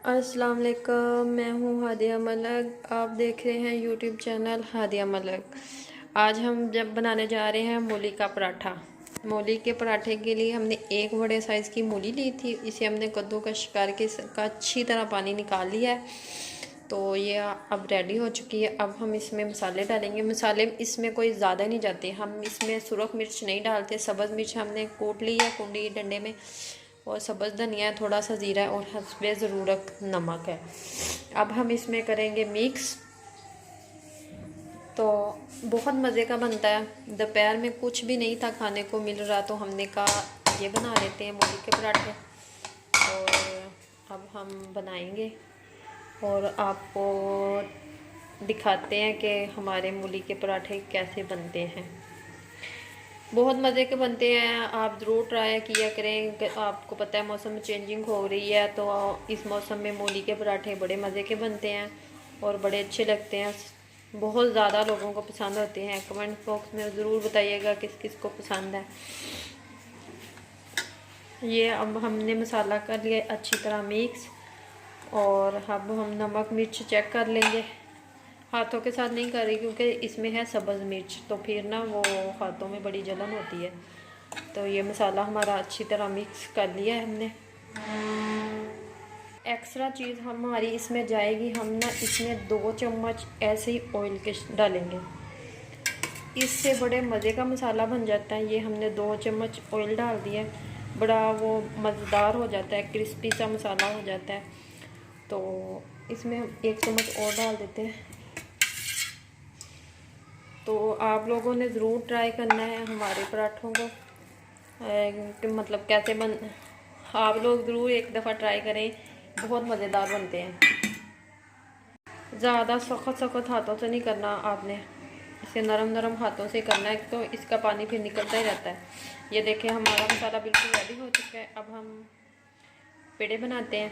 अस्सलाम वालेकुम, मैं हूँ हादिया मलक। आप देख रहे हैं यूट्यूब चैनल हादिया मलक। आज हम जब बनाने जा रहे हैं मूली का पराठा। मूली के पराठे के लिए हमने एक बड़े साइज़ की मूली ली थी। इसे हमने कद्दूकस करके इसका अच्छी तरह पानी निकाल लिया है। तो ये अब रेडी हो चुकी है। अब हम इसमें मसाले डालेंगे। मसाले इसमें कोई ज़्यादा नहीं जाते। हम इसमें सुरख मिर्च नहीं डालते। सब्ज़ मिर्च हमने कूट ली है कुंडी डंडे में, और सब्ज़ धनिया, थोड़ा सा ज़ीरा और हस्बे ज़रूरत नमक है। अब हम इसमें करेंगे मिक्स। तो बहुत मज़े का बनता है। दोपहर में कुछ भी नहीं था खाने को मिल रहा, तो हमने कहा ये बना लेते हैं मूली के पराठे। और अब हम बनाएंगे और आपको दिखाते हैं कि हमारे मूली के पराठे कैसे बनते हैं। बहुत मज़े के बनते हैं। आप ज़रूर ट्राई किया करें। आपको पता है मौसम चेंजिंग हो रही है, तो इस मौसम में मूली के पराठे बड़े मज़े के बनते हैं और बड़े अच्छे लगते हैं। बहुत ज़्यादा लोगों को पसंद होते हैं। कमेंट बॉक्स में ज़रूर बताइएगा किस किस को पसंद है। ये अब हमने मसाला कर लिया अच्छी तरह मिक्स, और अब हम नमक मिर्च चेक कर लेंगे। हाथों के साथ नहीं कर रही क्योंकि इसमें है सब्ज़ मिर्च, तो फिर ना वो हाथों में बड़ी जलन होती है। तो ये मसाला हमारा अच्छी तरह मिक्स कर लिया है हमने। एक्स्ट्रा चीज़ हमारी इसमें जाएगी। हम ना इसमें 2 चम्मच ऐसे ही ऑयल के डालेंगे। इससे बड़े मज़े का मसाला बन जाता है। ये हमने 2 चम्मच ऑयल डाल दिया है। बड़ा वो मज़ेदार हो जाता है, क्रिस्पी सा मसाला हो जाता है। तो इसमें हम 1 चम्मच और डाल देते हैं। तो आप लोगों ने ज़रूर ट्राई करना है हमारे पराठों को, कि मतलब कैसे बन। आप लोग ज़रूर एक दफ़ा ट्राई करें, बहुत मज़ेदार बनते हैं। ज़्यादा सख्त हाथों से नहीं करना आपने, इसे नरम नरम हाथों से करना है, तो इसका पानी फिर निकलता ही रहता है। ये देखें हमारा मसाला बिल्कुल रेडी हो चुका है। अब हम पेड़े बनाते हैं।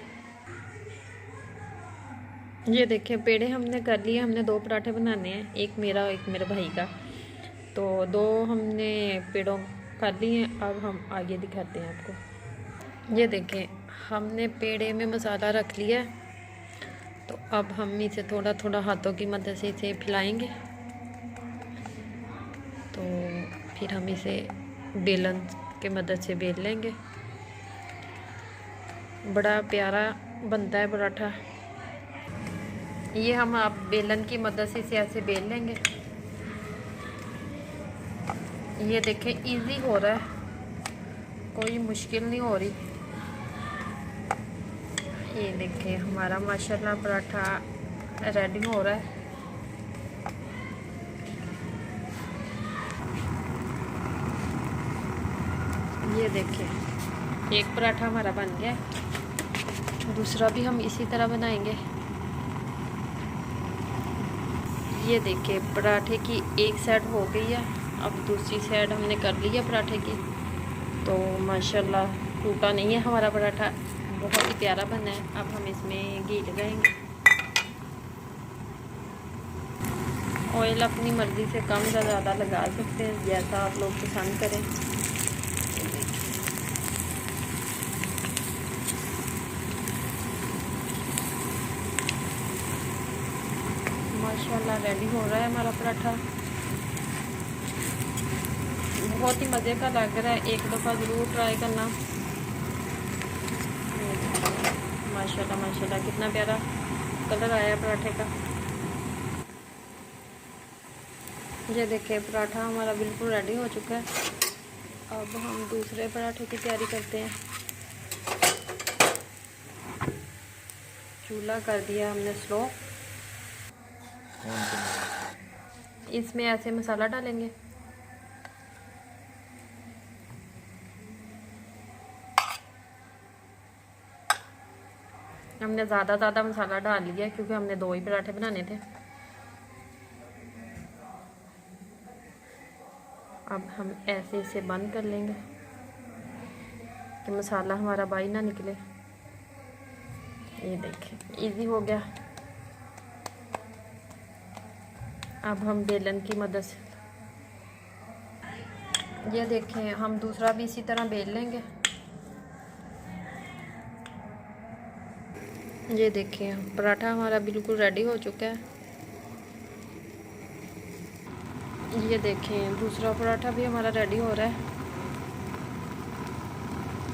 ये देखें पेड़े हमने कर लिए। हमने 2 पराठे बनाने हैं, एक मेरा एक मेरे भाई का। तो 2 हमने पेड़ों कर लिए हैं। अब हम आगे दिखाते हैं आपको। ये देखें हमने पेड़े में मसाला रख लिया है। तो अब हम इसे थोड़ा थोड़ा हाथों की मदद से इसे फैलाएंगे। तो फिर हम इसे बेलन के मदद से बेल लेंगे। बड़ा प्यारा बनता है पराठा। ये हम आप बेलन की मदद से इसे ऐसे बेल लेंगे। ये देखें इजी हो रहा है, कोई मुश्किल नहीं हो रही। ये देखें हमारा माशाल्लाह पराठा रेडी हो रहा है। ये देखें एक पराठा हमारा बन गया है। दूसरा भी हम इसी तरह बनाएंगे। ये देखें पराठे की एक साइड हो गई है। अब दूसरी साइड हमने कर ली है पराठे की। तो माशाल्लाह टूटा नहीं है हमारा पराठा, बहुत ही प्यारा बना है। अब हम इसमें घी लगाएंगे। ऑयल अपनी मर्ज़ी से कम या ज़्यादा लगा सकते हैं, जैसा आप लोग पसंद करें। माशाल्लाह रेडी हो रहा है हमारा पराठा। बहुत ही मज़े का लग रहा है, एक दफ़ा ज़रूर ट्राई करना। माशाल्लाह माशाल्लाह कितना प्यारा कलर आया है पराठे का। ये देखिए पराठा हमारा बिल्कुल रेडी हो चुका है। अब हम दूसरे पराठे की तैयारी करते हैं। चूल्हा कर दिया हमने स्लो। इसमें ऐसे मसाला डालेंगे। हमने ज़्यादा मसाला डाल लिया क्योंकि हमने 2 ही पराठे बनाने थे। अब हम ऐसे इसे बंद कर लेंगे कि मसाला हमारा बाहर ना निकले। ये देखें इजी हो गया। अब हम बेलन की मदद से, ये देखें हम दूसरा भी इसी तरह बेल लेंगे। ये देखिए पराठा हमारा बिल्कुल रेडी हो चुका है। ये देखें दूसरा पराठा भी हमारा रेडी हो रहा है।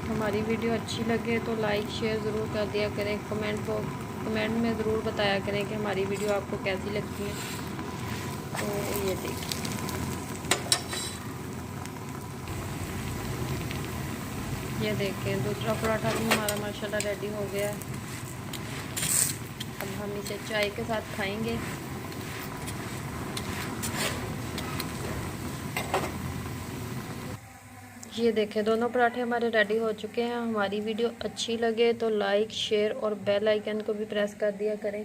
हमारी वीडियो अच्छी लगे तो लाइक शेयर ज़रूर कर दिया करें। कमेंट में ज़रूर बताया करें कि हमारी वीडियो आपको कैसी लगती है। तो ये देखिए दूसरा पराठा भी हमारा माशाल्लाह रेडी हो गया है। अब हम इसे चाय के साथ खाएंगे। ये देखें दोनों पराठे हमारे रेडी हो चुके हैं। हमारी वीडियो अच्छी लगे तो लाइक शेयर और बेल आइकन को भी प्रेस कर दिया करें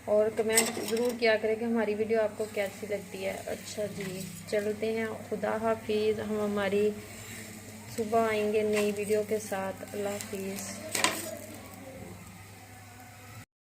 और कमेंट ज़रूर किया करें कि हमारी वीडियो आपको कैसी लगती है। अच्छा जी चलते हैं, खुदा हाफिज़। हम हमारी सुबह आएंगे नई वीडियो के साथ। अल्लाह हाफिज़।